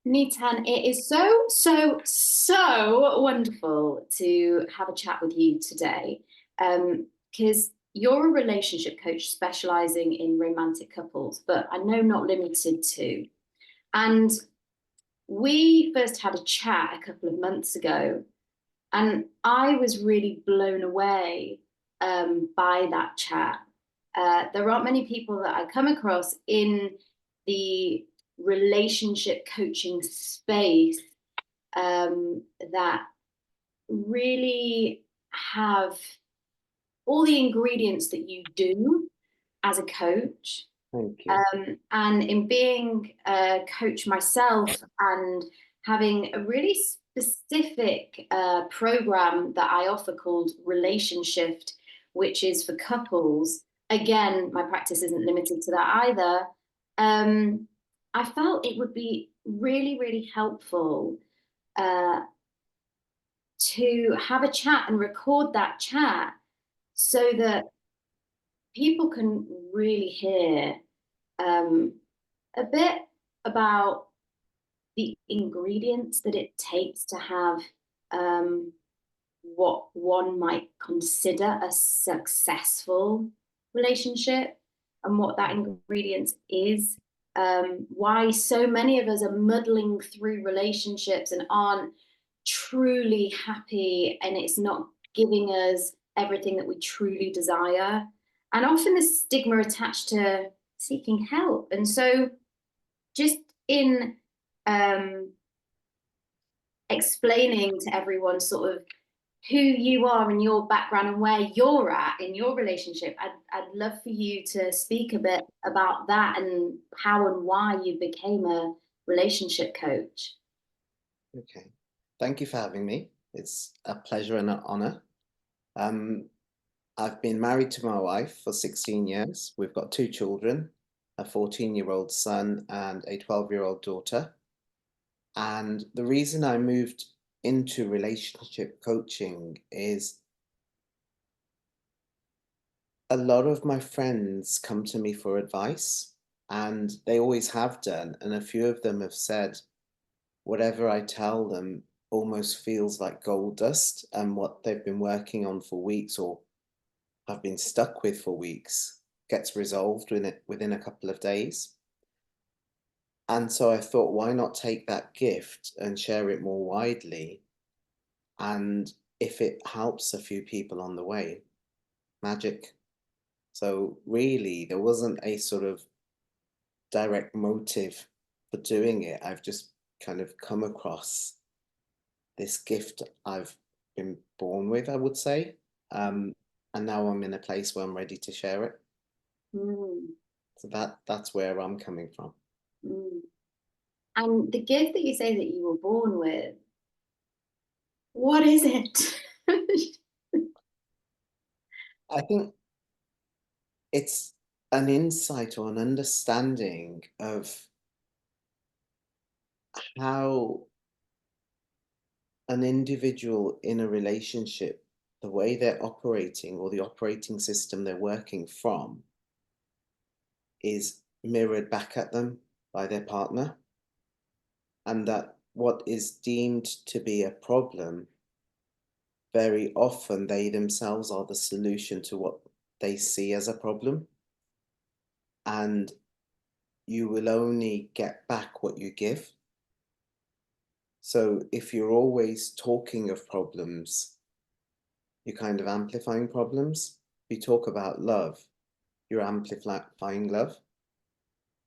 Neetan, it is so wonderful to have a chat with you today. Because you're a relationship coach specializing in romantic couples, but I know not limited to. And we first had a chat a couple of months ago, and I was really blown away by that chat. There aren't many people that I come across in the relationship coaching space that really have all the ingredients that you do as a coach. Thank you. And in being a coach myself and having a really specific program that I offer called Relationship, which is for couples. Again, my practice isn't limited to that either. Um, I felt it would be really helpful uh, to have a chat and record that chat so that people can really hear um, a bit about the ingredients that it takes to have um, what one might consider a successful relationship and what that ingredient is. Why so many of us are muddling through relationships and aren't truly happy, and it's not giving us everything that we truly desire. And often the stigma attached to seeking help. And so, just in um, explaining to everyone sort of who you are and your background and where you're at in your relationship, I'd love for you to speak a bit about that and how and why you became a relationship coach. Okay. Thank you for having me. It's a pleasure and an honor. Um, I've been married to my wife for 16 years. We've got two children, a 14-year-old son and a 12-year-old daughter. And the reason I moved into relationship coaching is a lot of my friends come to me for advice, and they always have done. And a few of them have said, whatever I tell them almost feels like gold dust, and what they've been working on for weeks or have been stuck with for weeks gets resolved within a couple of days. And so I thought, why not take that gift and share it more widely? And if it helps a few people on the way, magic. So really, there wasn't a sort of direct motive for doing it. I've just kind of come across this gift I've been born with, I would say. Um, and now I'm in a place where I'm ready to share it. Mm, So that's where I'm coming from. mm. And the gift that you say that you were born with, what is it? I think it's an insight or an understanding of how an individual in a relationship, the way they're operating or the operating system they're working from, is mirrored back at them by their partner, and that what is deemed to be a problem, very often they themselves are the solution to what they see as a problem. And you will only get back what you give. So if you're always talking of problems, you're kind of amplifying problems. If you talk about love, you're amplifying love.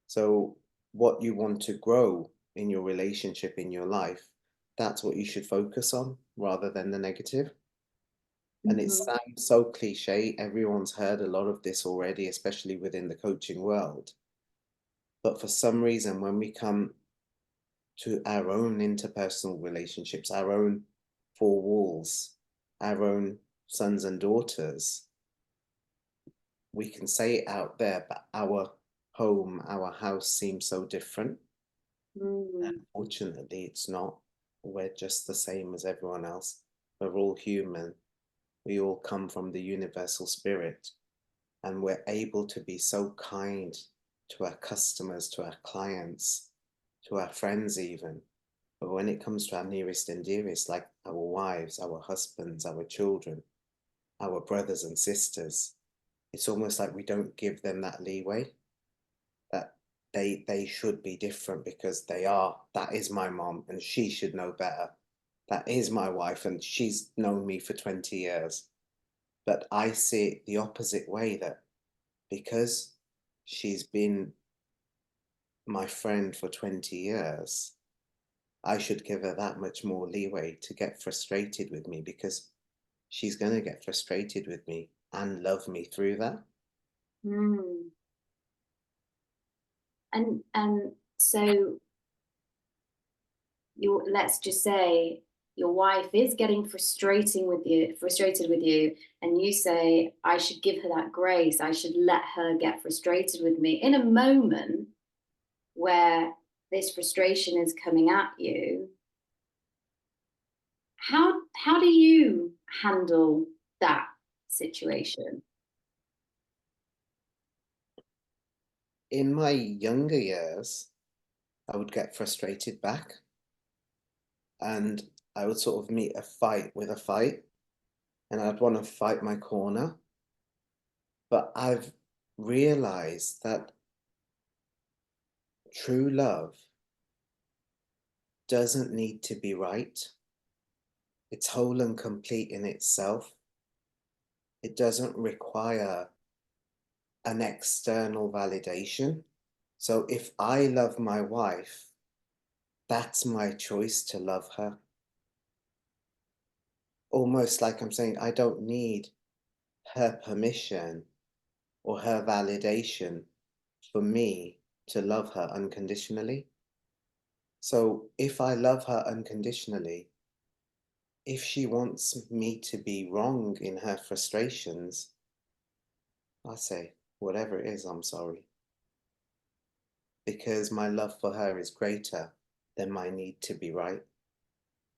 So what you want to grow in your relationship, in your life, that's what you should focus on rather than the negative. And it Mhm. sounds so cliche. Everyone's heard a lot of this already, especially within the coaching world. But for some reason, when we come to our own interpersonal relationships, our own four walls, our own sons and daughters, we can say it out there, but our home, our house seems so different. Mm. Unfortunately, it's not. We're just the same as everyone else. We're all human. We all come from the universal spirit, and we're able to be so kind to our customers, to our clients, to our friends even. But when it comes to our nearest and dearest, like our wives, our husbands, our children, our brothers and sisters, it's almost like we don't give them that leeway that they should be different because that is my mom and she should know better. That is my wife and she's known me for 20 years. But I see it the opposite way, that because she's been my friend for 20 years, I should give her that much more leeway to get frustrated with me, because she's going to get frustrated with me and love me through that. Mm. And so let's just say your wife is getting frustrated with you, and you say, I should give her that grace. I should let her get frustrated with me in a moment where this frustration is coming at you. How do you handle that situation? In my younger years, I would get frustrated back, and I would sort of meet a fight with a fight, and I'd want to fight my corner. But I've realized that true love doesn't need to be right. It's whole and complete in itself. It doesn't require an external validation. So if I love my wife, that's my choice to love her. Almost like I'm saying, I don't need her permission or her validation for me to love her unconditionally. So if I love her unconditionally, if she wants me to be wrong in her frustrations, I say, whatever it is, I'm sorry. Because my love for her is greater than my need to be right.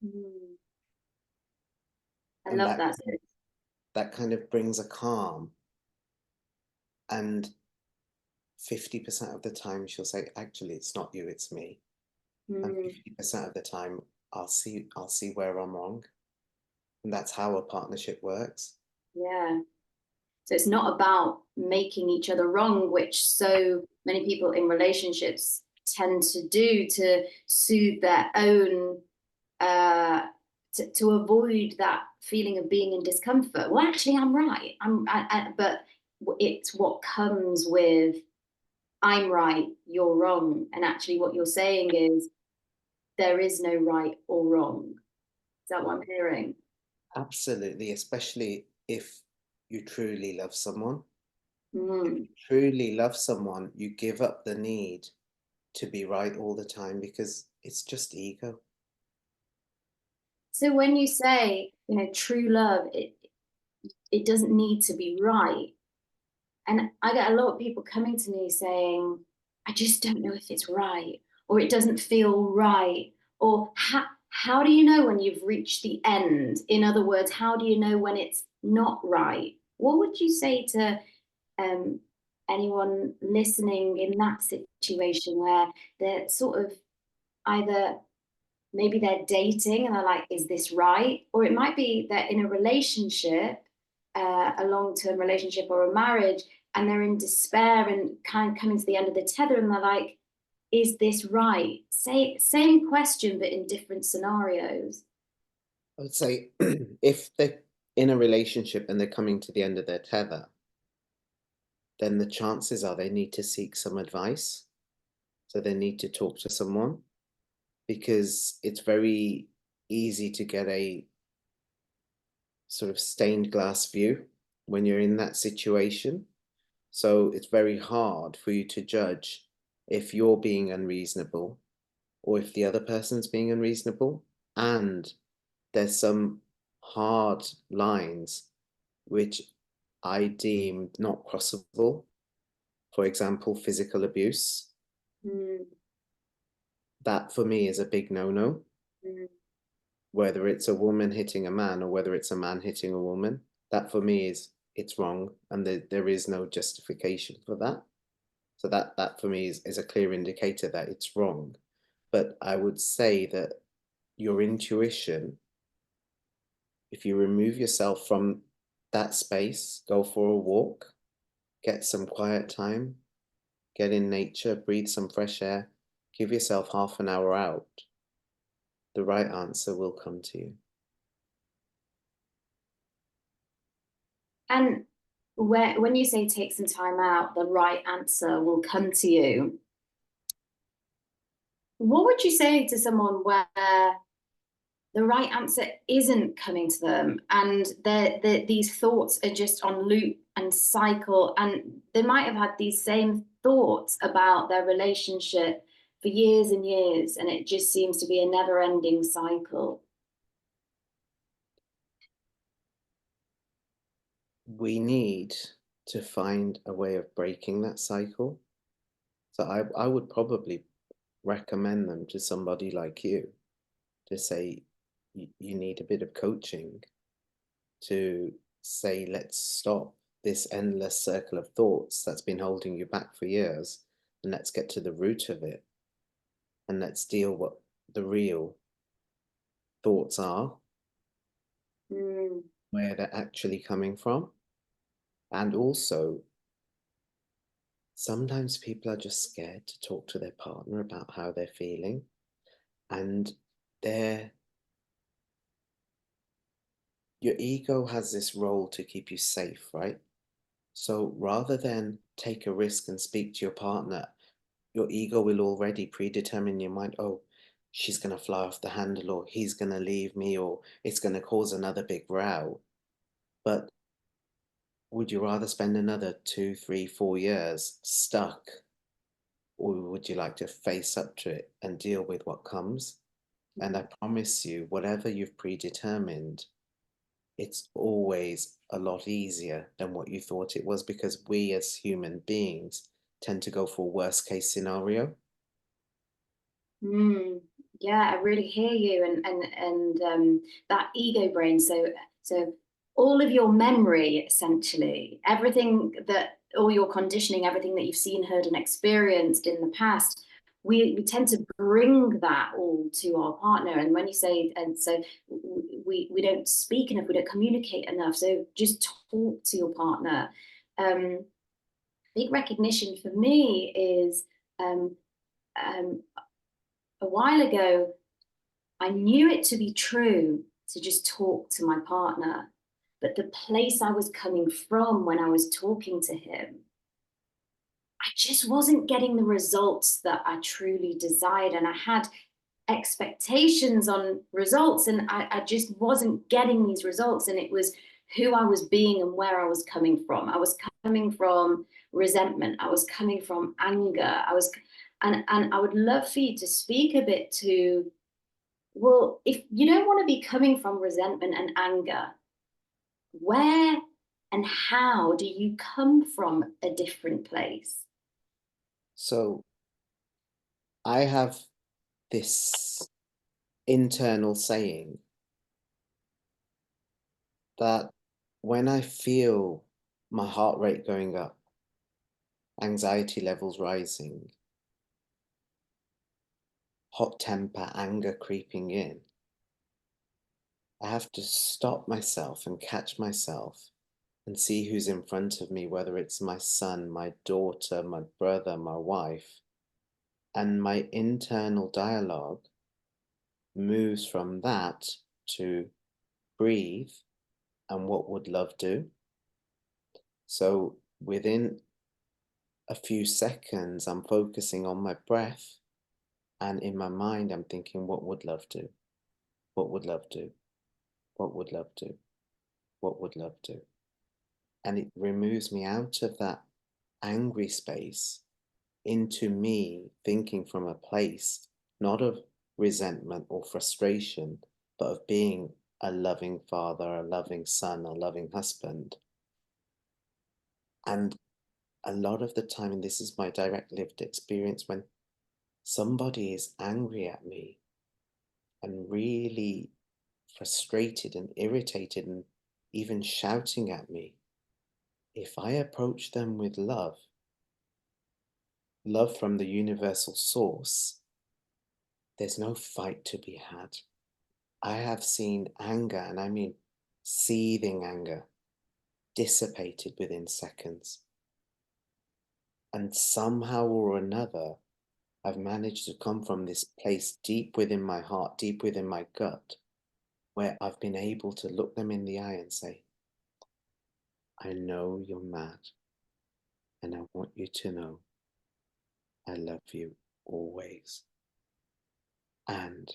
Mm, I And love that. that kind of brings a calm. And 50% of the time she'll say, actually, it's not you, it's me. And Mm, 50% of the time I'll see where I'm wrong. And that's how a partnership works. yeah. So it's not about making each other wrong, which so many people in relationships tend to do to soothe their own, to avoid that feeling of being in discomfort. Well, actually, I'm right. But it's what comes with I'm right, you're wrong. And actually, what you're saying is there is no right or wrong. Is that what I'm hearing? Absolutely, especially if you truly love someone. If Mm. you truly love someone, you give up the need to be right all the time, because it's just ego. So when you say, true love, it doesn't need to be right. And I get a lot of people coming to me saying, I just don't know if it's right, or it doesn't feel right, or how do you know when you've reached the end? In other words, how do you know when it's not right? What would you say to um, anyone listening in that situation where they're sort of either maybe they're dating and they're like, is this right? Or it might be that in a relationship, a long term relationship or a marriage, and they're in despair and kind of coming to the end of the tether and they're like, is this right? Same question, but in different scenarios. I would say if they're in a relationship and they're coming to the end of their tether, then the chances are they need to seek some advice. So they need to talk to someone, because it's very easy to get a sort of stained glass view when you're in that situation. So it's very hard for you to judge if you're being unreasonable or if the other person's being unreasonable. And there's some hard lines which I deem not crossable. For example, physical abuse. Mm, That for me is a big no-no. mm, Whether it's a woman hitting a man or whether it's a man hitting a woman, that for me is it's wrong, and there is no justification for that. So that for me is a clear indicator that it's wrong. But I would say that your intuition, if you remove yourself from that space, go for a walk, get some quiet time, get in nature, breathe some fresh air, give yourself half an hour out, the right answer will come to you. And when you say take some time out, the right answer will come to you. What would you say to someone where the right answer isn't coming to them and these thoughts are just on loop and cycle, and they might have had these same thoughts about their relationship for years and years, and it just seems to be a never-ending cycle? We need to find a way of breaking that cycle. So I would probably recommend them to somebody like you to say you need a bit of coaching to say, let's stop this endless circle of thoughts that's been holding you back for years, and let's get to the root of it, and let's deal what the real thoughts are, Mm, where they're actually coming from. And also, sometimes people are just scared to talk to their partner about how they're feeling, and their your ego has this role to keep you safe, right? So rather than take a risk and speak to your partner, your ego will already predetermine in your mind, oh, she's going to fly off the handle, or he's going to leave me, or it's going to cause another big row. But would you rather spend another 2, 3, 4 years stuck, or would you like to face up to it and deal with what comes? And I promise you, whatever you've predetermined, it's always a lot easier than what you thought it was, because we as human beings tend to go for worst case scenario. mm, yeah, I really hear you, and that ego brain. So all of your memory, essentially, everything that, all your conditioning, everything that you've seen, heard, and experienced in the past, we tend to bring that all to our partner. And when you say, and so we don't speak enough, we don't communicate enough. So just talk to your partner. Um, Big recognition for me is um, um, a while ago, I knew it to be true to just talk to my partner. But the place I was coming from when I was talking to him, I just wasn't getting the results that I truly desired. And I had expectations on results, and I just wasn't getting these results. And it was who I was being and where I was coming from. I was coming from resentment. I was coming from anger. And I would love for you to speak a bit to, well, if you don't want to be coming from resentment and anger, where and how do you come from a different place? So I have this internal saying that when I feel my heart rate going up, anxiety levels rising, hot temper, anger creeping in, I have to stop myself and catch myself and see who's in front of me, whether it's my son, my daughter, my brother, my wife. And my internal dialogue moves from that to breathe and what would love do. So within a few seconds, I'm focusing on my breath, and in my mind, I'm thinking, what would love do? What would love do? What would love do? What would love do? And it removes me out of that angry space into me thinking from a place not of resentment or frustration, but of being a loving father, a loving son, a loving husband. And a lot of the time, and this is my direct lived experience, when somebody is angry at me and really frustrated and irritated and even shouting at me, if I approach them with love from the universal source, there's no fight to be had. I have seen anger, and I mean seething anger, dissipated within seconds. And somehow or another, I've managed to come from this place deep within my heart, deep within my gut, where I've been able to look them in the eye and say, I know you're mad, and I want you to know I love you always. And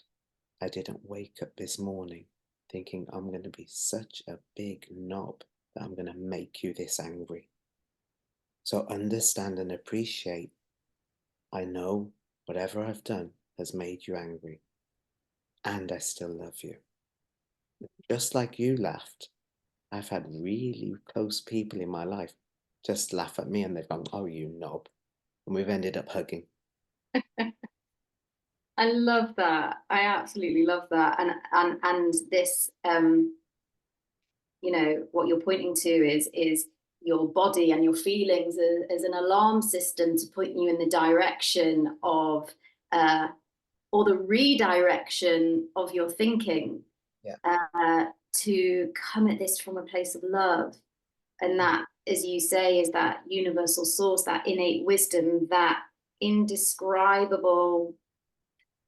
I didn't wake up this morning thinking I'm going to be such a big knob that I'm going to make you this angry. So understand and appreciate. I know whatever I've done has made you angry, and I still love you. Just like you laughed, I've had really close people in my life just laugh at me and they've gone, oh, you knob. And we've ended up hugging. I love that. I absolutely love that. And this what you're pointing to is your body and your feelings as an alarm system to point you in the direction of or the redirection of your thinking, Yeah. to come at this from a place of love. And that, as you say, is that universal source, that innate wisdom, that indescribable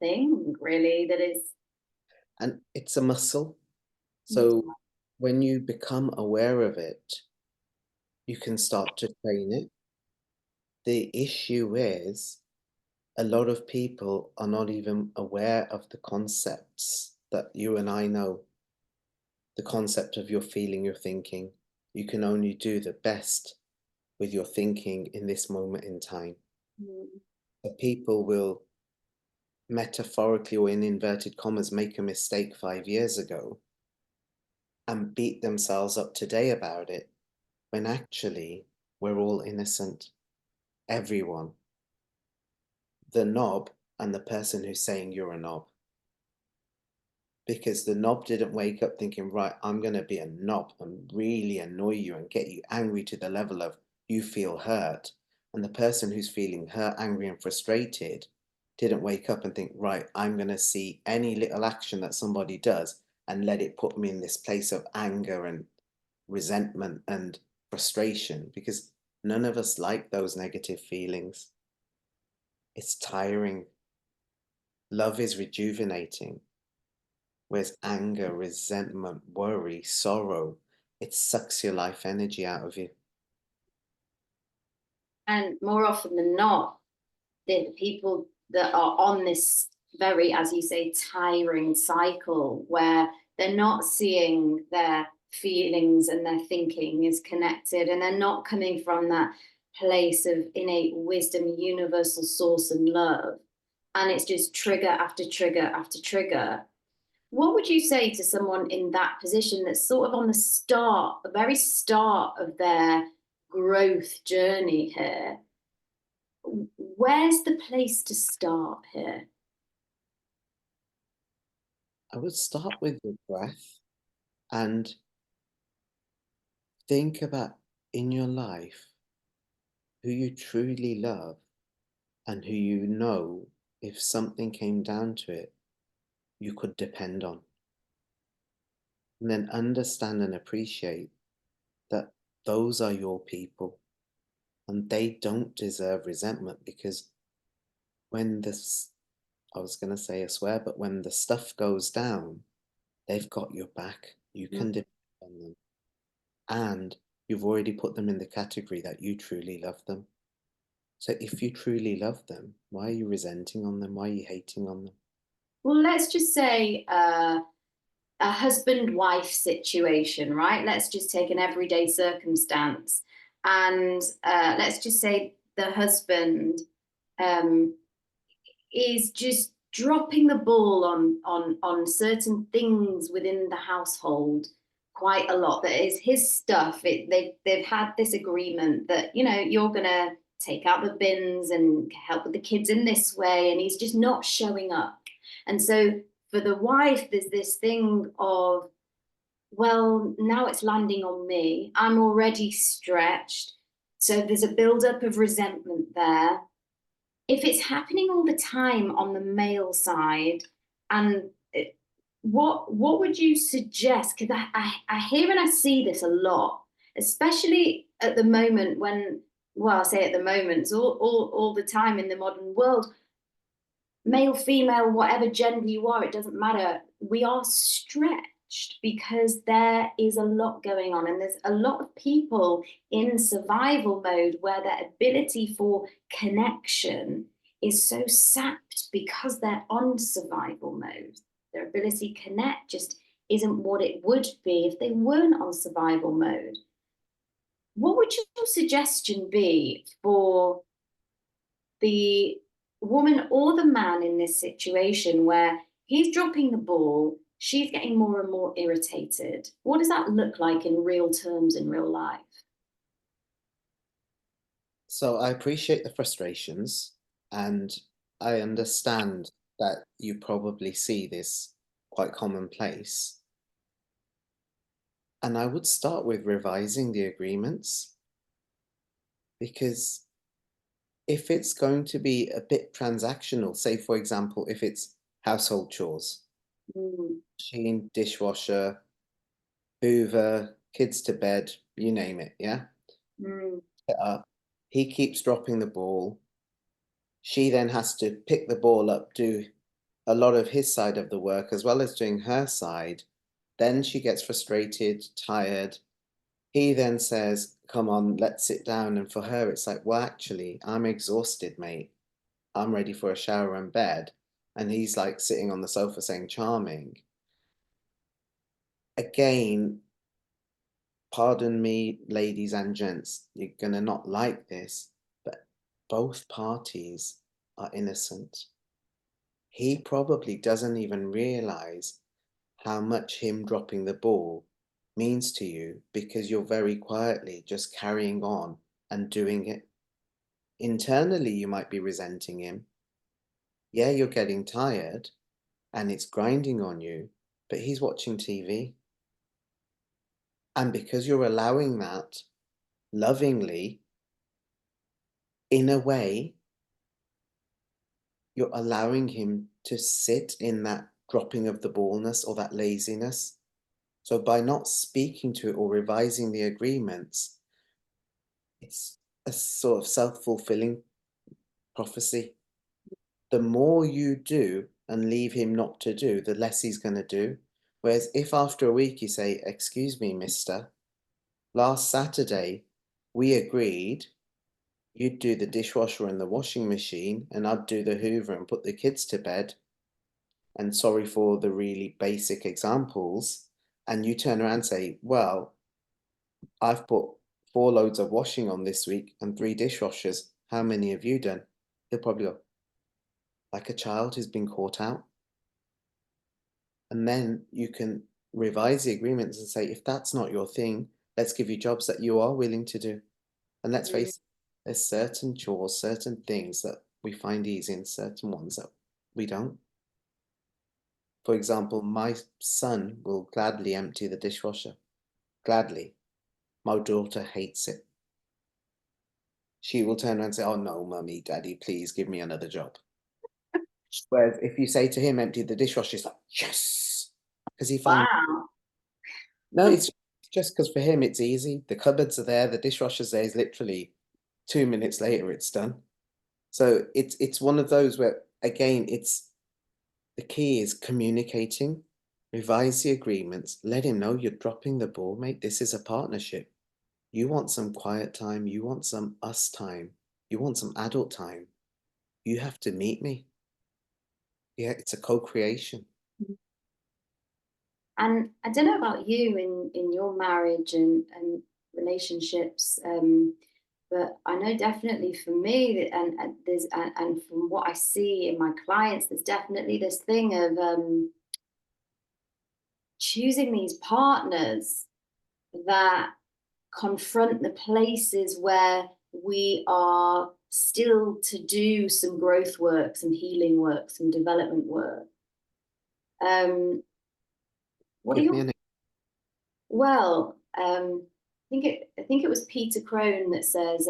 thing, really, that is. And it's a muscle. So when you become aware of it, you can start to train it. The issue is a lot of people are not even aware of the concepts that you and I know. The concept of your feeling, your thinking. You can only do the best with your thinking in this moment in time. Mm. But people will metaphorically or in inverted commas make a mistake 5 years ago and beat themselves up today about it, when actually we're all innocent. Everyone. The knob and the person who's saying you're a knob. Because the knob didn't wake up thinking, right, I'm going to be a knob and really annoy you and get you angry to the level of you feel hurt. And the person who's feeling hurt, angry, and frustrated didn't wake up and think, right, I'm going to see any little action that somebody does and let it put me in this place of anger and resentment and frustration, because none of us like those negative feelings. It's tiring. Love is rejuvenating. Whereas anger, resentment, worry, sorrow, it sucks your life energy out of you. And more often than not, the people that are on this very, as you say, tiring cycle where they're not seeing their feelings and their thinking is connected, and they're not coming from that place of innate wisdom, universal source, and love. And it's just trigger after trigger after trigger. What would you say to someone in that position that's sort of on the start, the very start of their growth journey here? Where's the place to start here? I would start with your breath and think about in your life who you truly love and who you know, if something came down to it, you could depend on. And then understand and appreciate that those are your people and they don't deserve resentment, because when this, I was going to say a swear, but when the stuff goes down, they've got your back. You can depend on them. And you've already put them in the category that you truly love them. So if you truly love them, why are you resenting on them? Why are you hating on them? Well, let's just say a husband-wife situation, right? Let's just take an everyday circumstance. And let's just say the husband um, is just dropping the ball on certain things within the household quite a lot. That is his stuff. They've had this agreement that you're gonna take out the bins and help with the kids in this way, and he's just not showing up. And so for the wife, there's this thing of, well, now it's landing on me. I'm already stretched. So there's a buildup of resentment there. if it's happening all the time on the male side, and what would you suggest? Because I hear and I see this a lot, especially at the moment when, well, I say at the moment, it's all the time in the modern world, male, female, whatever gender you are, it doesn't matter. We are stretched because there is a lot going on, and there's a lot of people in survival mode where their ability for connection is so sapped because they're on survival mode. Their ability to connect just isn't what it would be if they weren't on survival mode. What would your suggestion be for the woman or the man in this situation where he's dropping the ball, she's getting more and more irritated? What does that look like in real terms in real life? So I appreciate the frustrations, and I understand that you probably see this quite commonplace. And I would start with revising the agreements, because if it's going to be a bit transactional, say for example, if it's household chores, Mm, machine, dishwasher, Hoover, kids to bed, you name it, yeah? mm, Set up. He keeps dropping the ball. She then has to pick the ball up, do a lot of his side of the work as well as doing her side. Then she gets frustrated, tired. He then says, "Come on, let's sit down." And for her, it's like, "Well, actually, I'm exhausted, mate. I'm ready for a shower and bed." And he's like sitting on the sofa saying, "Charming." Again, pardon me, ladies and gents, you're gonna not like this, but both parties are innocent. He probably doesn't even realize how much him dropping the ball means to you, because you're very quietly just carrying on and doing it. Internally, you might be resenting him. Yeah, you're getting tired and it's grinding on you, but he's watching TV. And because you're allowing that lovingly, in a way, you're allowing him to sit in that dropping of the ballness or that laziness. So by not speaking to it or revising the agreements, it's a sort of self-fulfilling prophecy. The more you do and leave him not to do, the less he's going to do. Whereas if after a week you say, "Excuse me, mister, last Saturday we agreed you'd do the dishwasher and the washing machine, and I'd do the Hoover and put the kids to bed, and sorry for the really basic examples," and you turn around and say, "Well, I've put 4 loads of washing on this week and 3 dishwashers. How many have you done?" He'll probably go, like a child who's been caught out. And then you can revise the agreements and say, if that's not your thing, let's give you jobs that you are willing to do. And let's mm, face it, there's certain chores, certain things that we find easy and certain ones that we don't. For example, my son will gladly empty the dishwasher. Gladly. My daughter hates it. She will turn around and say, "Oh no, mummy, daddy, please give me another job." Whereas if you say to him, "Empty the dishwasher," he's like, "Yes." Because he finds, wow. no, it's just because for him it's easy. The cupboards are there, the dishwasher's there, is literally 2 minutes later it's done. So it's one of those where, again, it's the key is communicating, revise the agreements, let him know you're dropping the ball, mate. This is a partnership. You want some quiet time, you want some us time, you want some adult time. You have to meet me. Yeah, it's a co-creation. And I don't know about you in your marriage and relationships, but I know definitely for me that, and from what I see in my clients, there's definitely this thing of choosing these partners that confront the places where we are still to do some growth work, some healing work, some development work. What are Give me your an Well, I think it was Peter Crone that says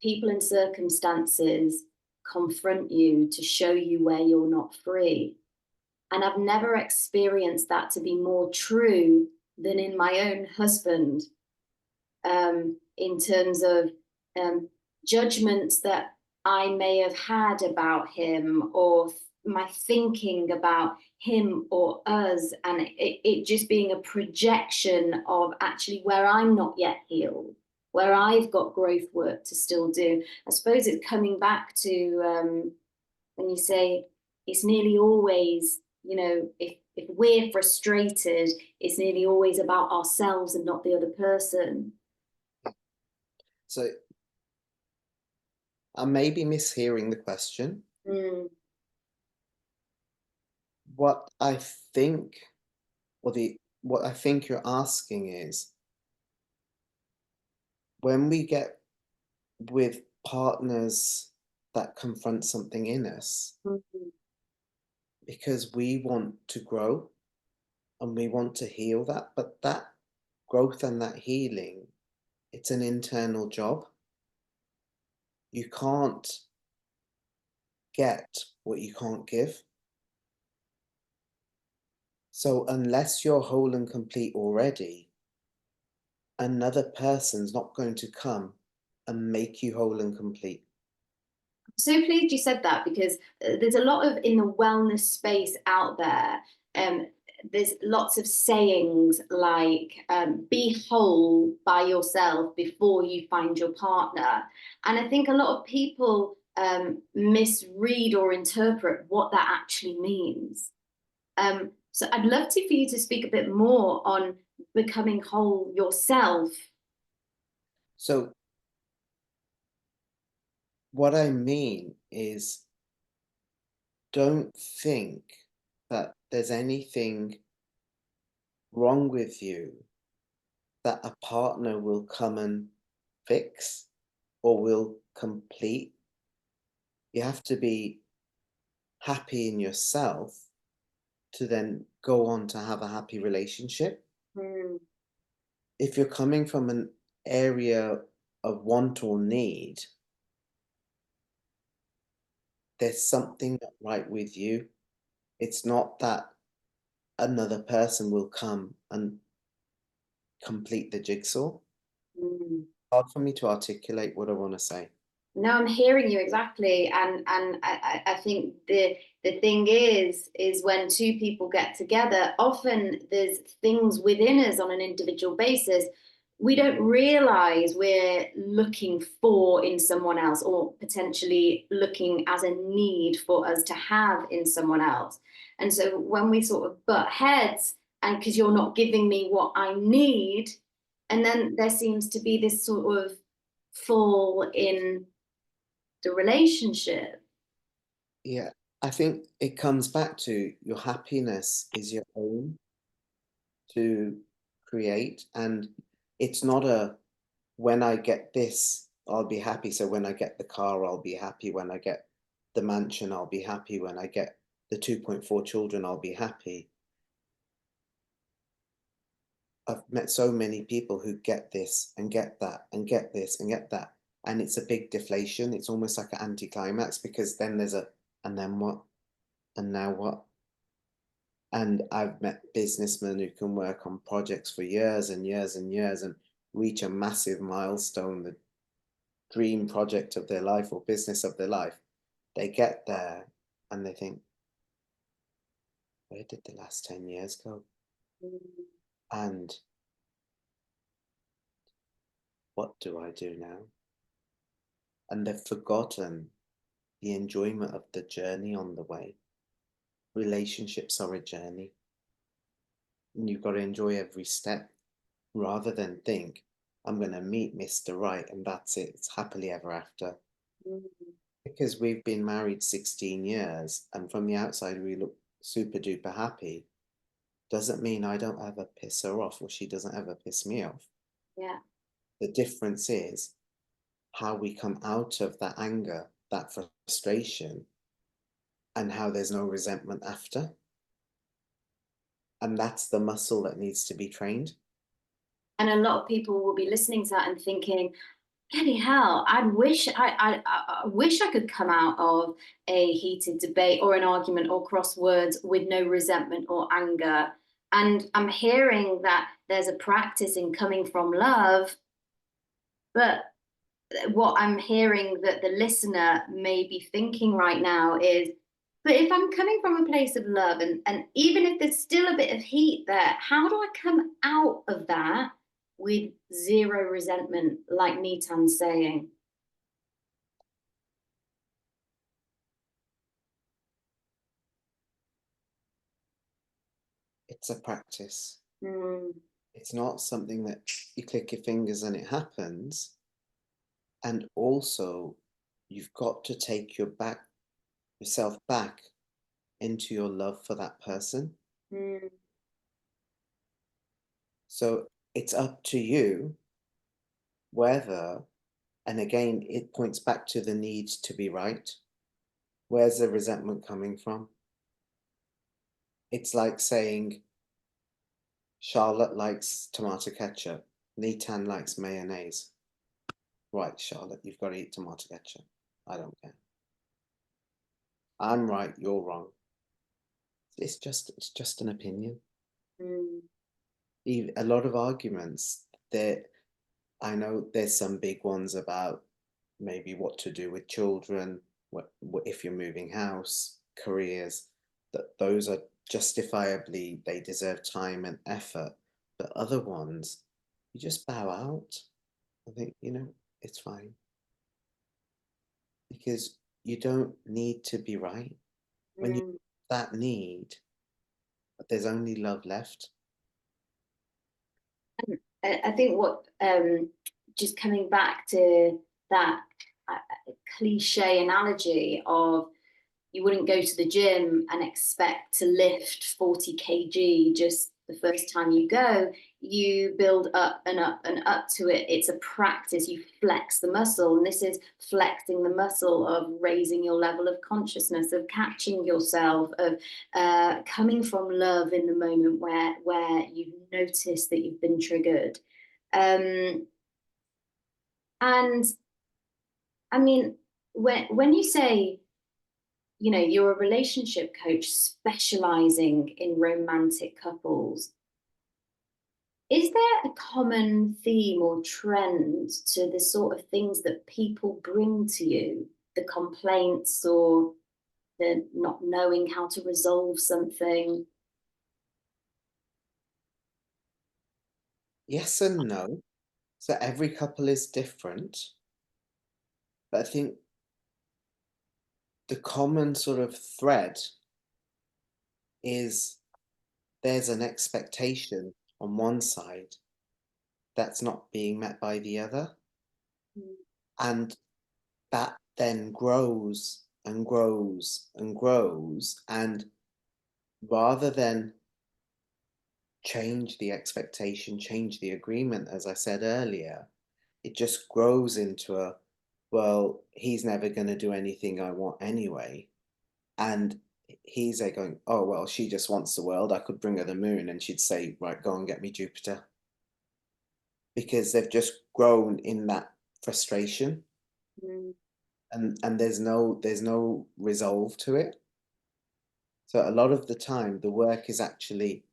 people and circumstances confront you, to show you where you're not free. And I've never experienced that to be more true than in my own husband, in terms of um, judgments that I may have had about him, or my thinking about him or us, and it just being a projection of actually where I'm not yet healed, where I've got growth work to still do. I suppose it's coming back to when you say it's nearly always, if we're frustrated, it's nearly always about ourselves and not the other person. So I may be mishearing the question. Mm, What I think, what I think you're asking is, when we get with partners that confront something in us, mm, because we want to grow and we want to heal that, but that growth and that healing, it's an internal job. You can't get what you can't give. So unless you're whole and complete already, another person's not going to come and make you whole and complete. so pleased you said that, because there's a lot of in the wellness space out there. There's lots of sayings like be whole by yourself before you find your partner. And I think a lot of people misread or interpret what that actually means. So I'd love for you to speak a bit more on becoming whole yourself. So what I mean is, don't think that there's anything wrong with you that a partner will come and fix or will complete. You have to be happy in yourself to then go on to have a happy relationship. Mm, If you're coming from an area of want or need, there's something not right with you. It's not that another person will come and complete the jigsaw. mm. Hard for me to articulate what I want to say. No, I'm hearing you exactly, and I think the thing is when two people get together, often there's things within us on an individual basis we don't realize we're looking for in someone else, or potentially looking as a need for us to have in someone else. And so when we sort of butt heads, and because you're not giving me what I need, and then there seems to be this sort of fall in the relationship. Yeah, I think it comes back to your happiness is your own to create. And it's not a, when I get this, I'll be happy. So when I get the car, I'll be happy. When I get the mansion, I'll be happy. When I get the 2.4 children, I'll be happy. I've met so many people who get this and get that and get this and get that. And it's a big deflation. It's almost like an anticlimax, because then there's a, and then what? And now what? And I've met businessmen who can work on projects for years and years and years and reach a massive milestone, the dream project of their life or business of their life. They get there and they think, where did the last 10 years go? And what do I do now? And they've forgotten the enjoyment of the journey on the way. Relationships are a journey, and you've got to enjoy every step, rather than think, I'm going to meet Mr. Right and that's it, it's happily ever after. Because we've been married 16 years and from the outside we look super duper happy, doesn't mean I don't ever piss her off or she doesn't ever piss me off. Yeah. The difference is how we come out of that anger, that frustration, and how there's no resentment after. And that's the muscle that needs to be trained. And a lot of people will be listening to that and thinking, bloody hell, I wish I could come out of a heated debate or an argument or crosswords with no resentment or anger. And I'm hearing that there's a practice in coming from love, but what I'm hearing that the listener may be thinking right now is, but if I'm coming from a place of love, and even if there's still a bit of heat there, how do I come out of that with zero resentment, like Nitan's saying? It's a practice. Mm, It's not something that you click your fingers and it happens. And also, you've got to take yourself back into your love for that person. mm, So it's up to you whether, and again, it points back to the need to be right. Where's the resentment coming from? It's like saying Charlotte likes tomato ketchup, Nitan likes mayonnaise. Right, Charlotte, you've got to eat tomato ketchup. I don't care. I'm right, you're wrong. It's just an opinion. mm, A lot of arguments that I know there's some big ones about maybe what to do with children, what if you're moving house, careers, that those are justifiably, they deserve time and effort. But other ones, you just bow out. I think, it's fine because you don't need to be right. When you mm. have that need, there's only love left. I think what just coming back to that cliche analogy of you wouldn't go to the gym and expect to lift 40 kg just the first time you go. You build up and up and up to it. It's a practice. You flex the muscle. And this is flexing the muscle of raising your level of consciousness, of catching yourself, of coming from love in the moment where you've noticed that you've been triggered. And I mean, when you say, you're a relationship coach specializing in romantic couples, is there a common theme or trend to the sort of things that people bring to you, the complaints or the not knowing how to resolve something? Yes and no. So every couple is different. But I think the common sort of thread is there's an expectation on one side that's not being met by the other. Mm. And that then grows and grows and grows. And rather than change the expectation, change the agreement, as I said earlier, it just grows into well, he's never going to do anything I want anyway. And he's there going, oh, well, she just wants the world. I could bring her the moon and she'd say, right, go and get me Jupiter. Because they've just grown in that frustration, Mm. and there's no resolve to it. So a lot of the time the work is actually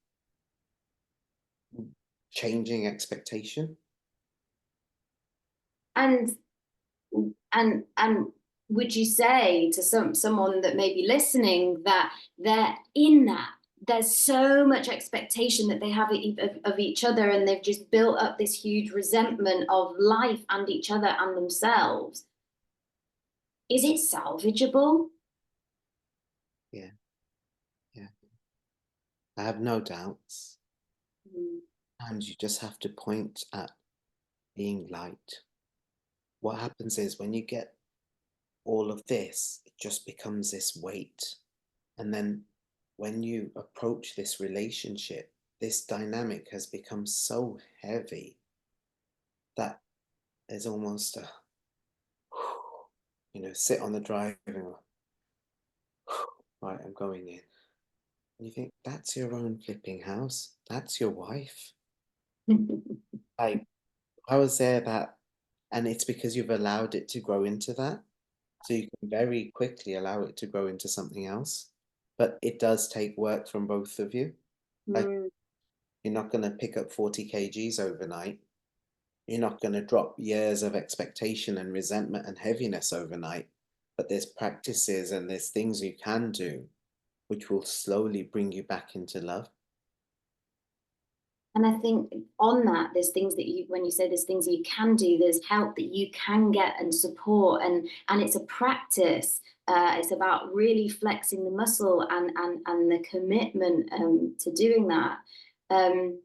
changing expectation. And and would you say to someone that may be listening that they're in that, there's so much expectation that they have of each other, and they've just built up this huge resentment of life and each other and themselves? Is it salvageable? Yeah, yeah. I have no doubts. Mm, And you just have to point at being light. What happens is when you get all of this, it just becomes this weight. And then when you approach this relationship, this dynamic has become so heavy that there's almost a, sit on the drive and go, right, I'm going in. And you think, that's your own flipping house. That's your wife. Like, I was there that And it's because you've allowed it to grow into that. So you can very quickly allow it to grow into something else. But it does take work from both of you. Like, Mm. you're not going to pick up 40 kgs overnight. You're not going to drop years of expectation and resentment and heaviness overnight. But there's practices and there's things you can do which will slowly bring you back into love. And I think on that, there's things that you, when you say there's things you can do, there's help that you can get and support, and it's a practice. It's about really flexing the muscle and the commitment to doing that. Um,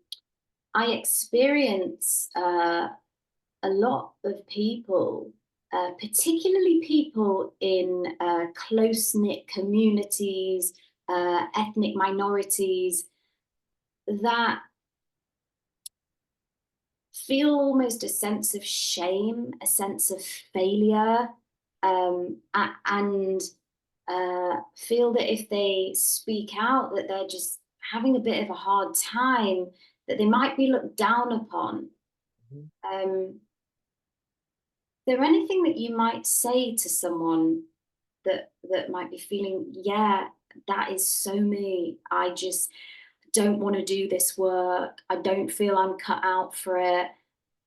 I experience a lot of people, particularly people in close knit communities, ethnic minorities, that feel almost a sense of shame, a sense of failure, and feel that if they speak out, that they're just having a bit of a hard time, that they might be looked down upon. Mhm. Is there anything that you might say to someone that might be feeling, yeah, that is so me. I just don't want to do this work. I don't feel I'm cut out for it.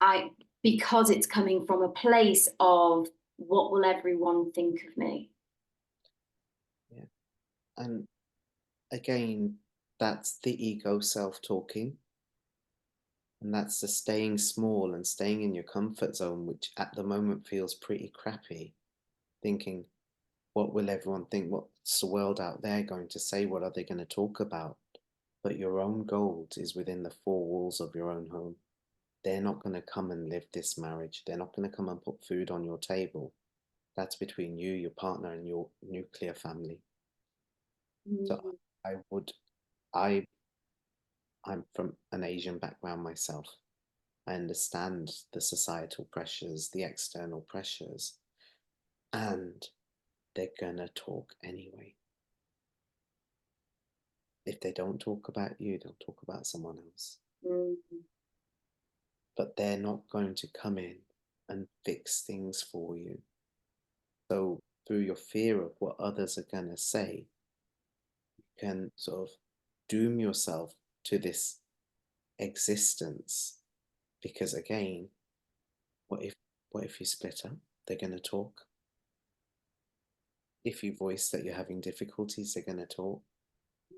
I Because it's coming from a place of what will everyone think of me? Yeah. And again, that's the ego self talking. And that's the staying small and staying in your comfort zone, which at the moment feels pretty crappy. Thinking, what will everyone think? What's the world out there going to say? What are they going to talk about? But your own gold is within the four walls of your own home. They're not going to come and live this marriage. They're not going to come and put food on your table. That's between you, your partner, and your nuclear family. So Mm, I would, I, I'm from an Asian background myself. I understand the societal pressures, the external pressures, and they're gonna talk anyway. If they don't talk about you, they'll talk about someone else. mm, But they're not going to come in and fix things for you. So, through your fear of what others are gonna say, you can sort of doom yourself to this existence. Because again, what if what if you split up? They're gonna talk. If you voice that you're having difficulties, they're gonna talk.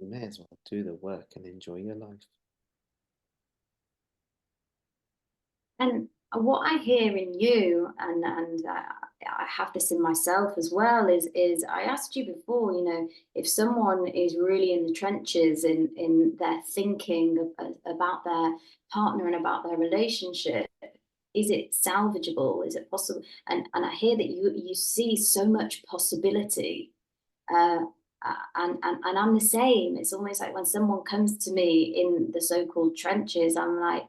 You may as well do the work and enjoy your life. and what I hear in you, and I have this in myself as well, is I asked you before, if someone is really in the trenches in their thinking about their partner and about their relationship, is it salvageable? Is it possible? And I hear that you see so much possibility. Uh, and I'm the same. It's almost like when someone comes to me in the so-called trenches, I'm like,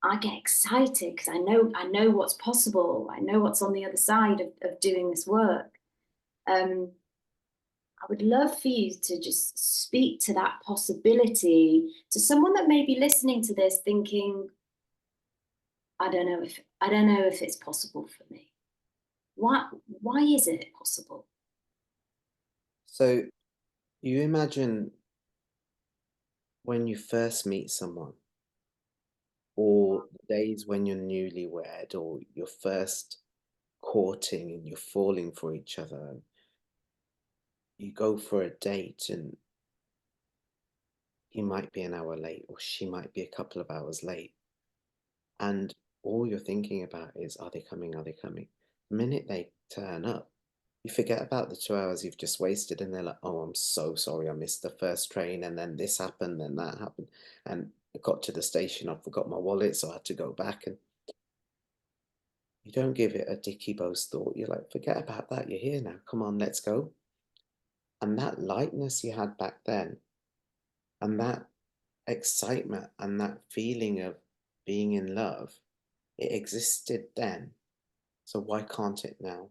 I get excited because I know what's possible. I know what's on the other side of doing this work. Um, I would love for you to just speak to that possibility to someone that may be listening to this thinking, I don't know if it's possible for me. Why is it possible? So you imagine when you first meet someone, or the days when you're newlywed, or you're first courting and you're falling for each other. You go for a date and he might be an hour late, or she might be a couple of hours late. And all you're thinking about is, are they coming? Are they coming? The minute they turn up, you forget about the 2 hours you've just wasted, and they're like, oh, I'm so sorry, I missed the first train, and then this happened, then that happened. And I got to the station, I forgot my wallet, so I had to go back. And you don't give it a dicky boast thought. You're like, forget about that. You're here now. Come on, let's go. And that lightness you had back then, and that excitement, and that feeling of being in love, it existed then. So why can't it now?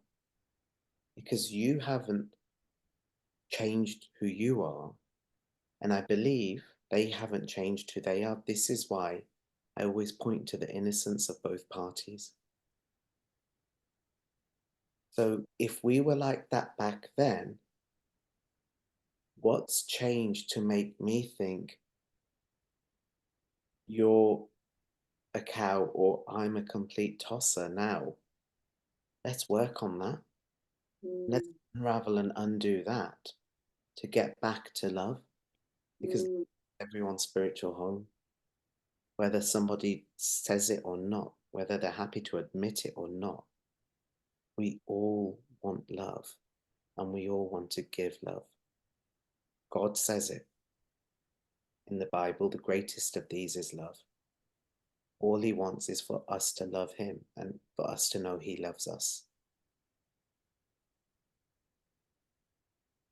Because you haven't changed who you are. And I believe they haven't changed who they are. This is why I always point to the innocence of both parties. So if we were like that back then, what's changed to make me think you're a cow or I'm a complete tosser now? Let's work on that. Let's Mm, unravel and undo that to get back to love because mm. everyone's spiritual home, whether somebody says it or not, whether they're happy to admit it or not, we all want love and we all want to give love. God says it in the Bible, the greatest of these is love. All he wants is for us to love him and for us to know he loves us.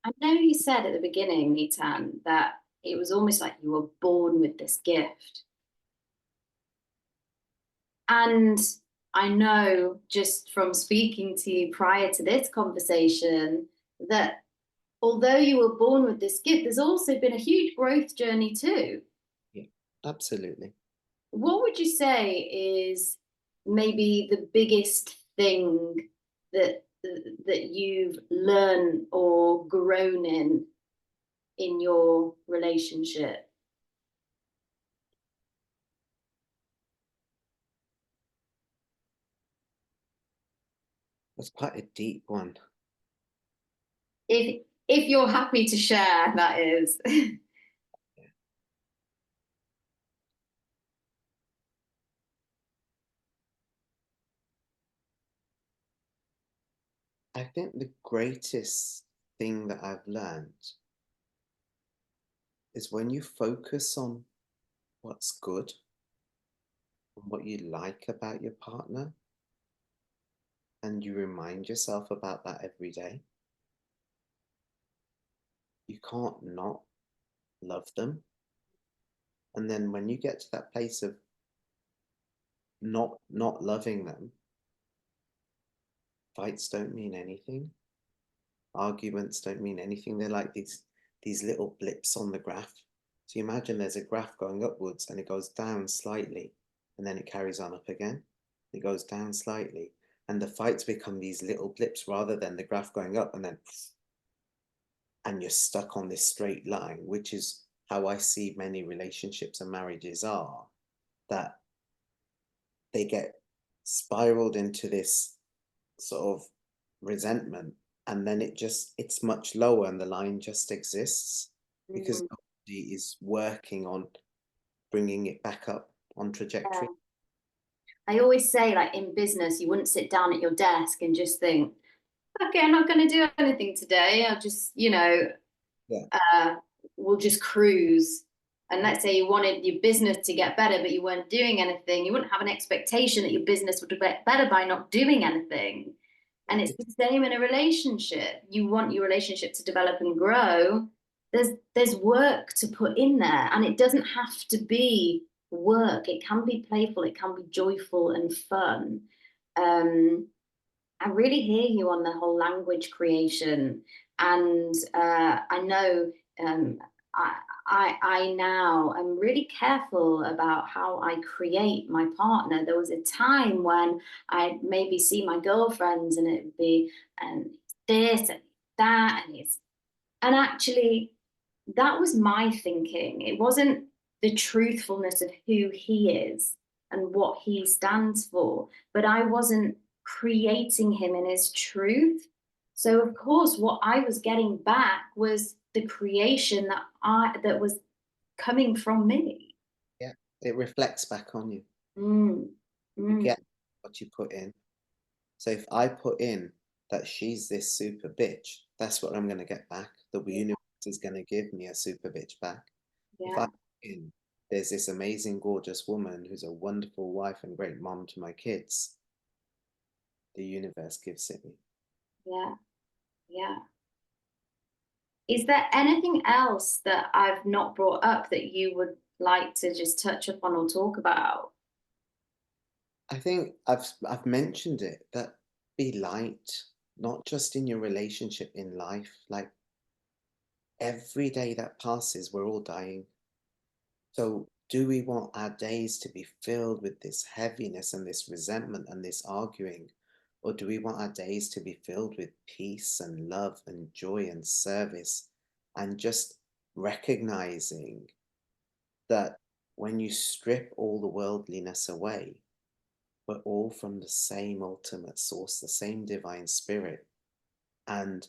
I know you said at the beginning, Nitan, that it was almost like you were born with this gift. And I know just from speaking to you prior to this conversation that although you were born with this gift, there's also been a huge growth journey too. Yeah, absolutely. What would you say is maybe the biggest thing that that you've learned or grown in your relationship? That's quite a deep one. If you're happy to share, that is. I think the greatest thing that I've learned is when you focus on what's good and what you like about your partner, and you remind yourself about that every day, you can't not love them. And then when you get to that place of not loving them, fights don't mean anything. Arguments don't mean anything. They're like these little blips on the graph. So you imagine there's a graph going upwards and it goes down slightly and then it carries on up again. It goes down slightly and the fights become these little blips rather than the graph going up and you're stuck on this straight line, which is how I see many relationships and marriages are, that they get spiraled into this sort of resentment and then it's much lower and the line just exists because Mm, nobody is working on bringing it back up on yeah. trajectory. I always say, like in business, you wouldn't sit down at your desk and just think, okay, I'm not going to do anything today. I'll just, Yeah, uh, we'll just cruise. And let's say you wanted your business to get better, but you weren't doing anything. You wouldn't have an expectation that your business would get better by not doing anything. yeah, And it's the same in a relationship. You want your relationship to develop and grow. There's work to put in there, and it doesn't have to be work. It can be playful, it can be joyful and fun. Um, I really hear you on the whole language creation, and I know um, I, I now am really careful about how I create my partner. There was a time when I'd maybe see my girlfriends, and it'd be this and that, and actually that was my thinking. It wasn't the truthfulness of who he is and what he stands for, but I wasn't creating him in his truth. So of course, what I was getting back was the creation that was coming from me. yeah, it reflects back on you. Mm, You mm, get what you put in. So if I put in that she's this super bitch, that's what I'm going to get back. The universe is going to give me a super bitch back. If I yeah, put in there's this amazing, gorgeous woman who's a wonderful wife and great mom to my kids, the universe gives it me. yeah, yeah. Is there anything else that I've not brought up that you would like to just touch upon or talk about? I think I've mentioned it that be light, not just in your relationship in life. Like every day that passes, we're all dying. So do we want our days to be filled with this heaviness and this resentment and this arguing? Or do we want our days to be filled with peace and love and joy and service, and just recognizing that when you strip all the worldliness away, we're all from the same ultimate source, the same divine spirit, and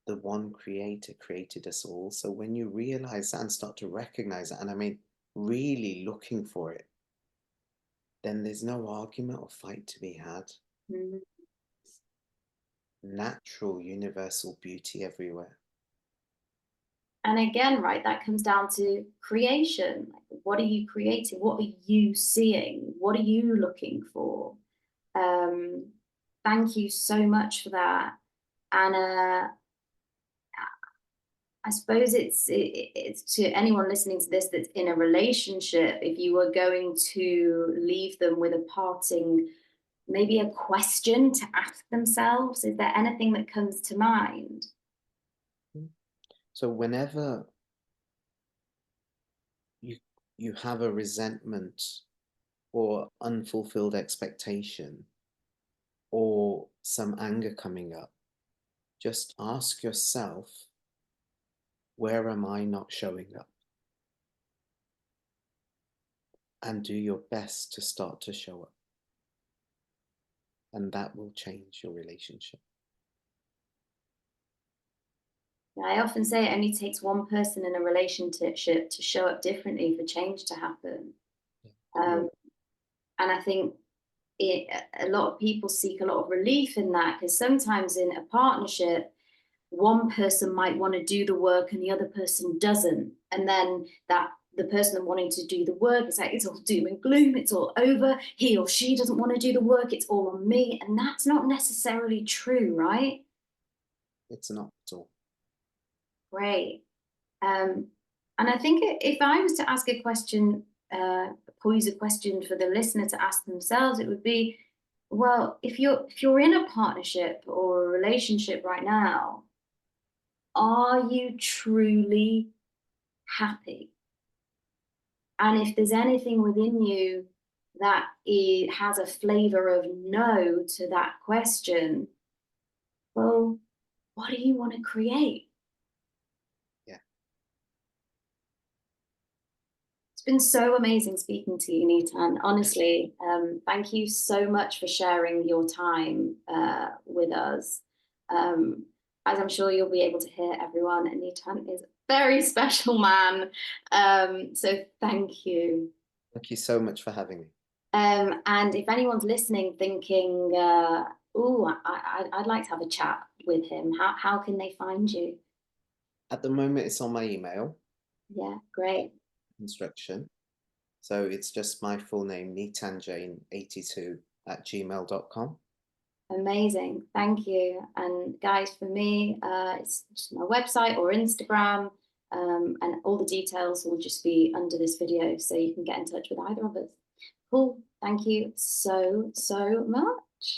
the one creator created us all. So when you realize that and start to recognize that, and I mean, really looking for it, then there's no argument or fight to be had. Mm. Natural, universal beauty everywhere. And again, right, that comes down to creation. Like, what are you creating? What are you seeing? What are you looking for? Um, Thank you so much for that. And I suppose it's to anyone listening to this that's in a relationship, if you were going to leave them with a parting, maybe a question to ask themselves, is there anything that comes to mind? So whenever you you have a resentment or unfulfilled expectation or some anger coming up, just ask yourself, where am I not showing up? And do your best to start to show up. And that will change your relationship. I often say it only takes one person in a relationship to show up differently for change to happen. Yeah. Um, and I think a lot of people seek a lot of relief in that, because sometimes in a partnership, one person might want to do the work and the other person doesn't. And then that the person wanting to do the work, it's like it's all doom and gloom, it's all over. He or she doesn't want to do the work, it's all on me. And that's not necessarily true, right? It's not at all. Great. And I think if I was to ask a question, pose a question for the listener to ask themselves, it would be, well, if you're in a partnership or a relationship right now, are you truly happy? And if there's anything within you that has a flavor of no to that question, well, what do you want to create? Yeah. It's been so amazing speaking to you, Neetan. Honestly, thank you so much for sharing your time with us. Um, as I'm sure you'll be able to hear, everyone, Neetan is a very special man. So thank you. Thank you so much for having me. And if anyone's listening thinking, oh, I'd like to have a chat with him, how can they find you? At the moment, it's on my email Yeah, great. instruction. So it's just my full name, neetanjain82@gmail.com. Amazing. Thank you. And guys, for me, it's just my website or Instagram, and all the details will just be under this video, so you can get in touch with either of us. Cool. Thank you so, so much.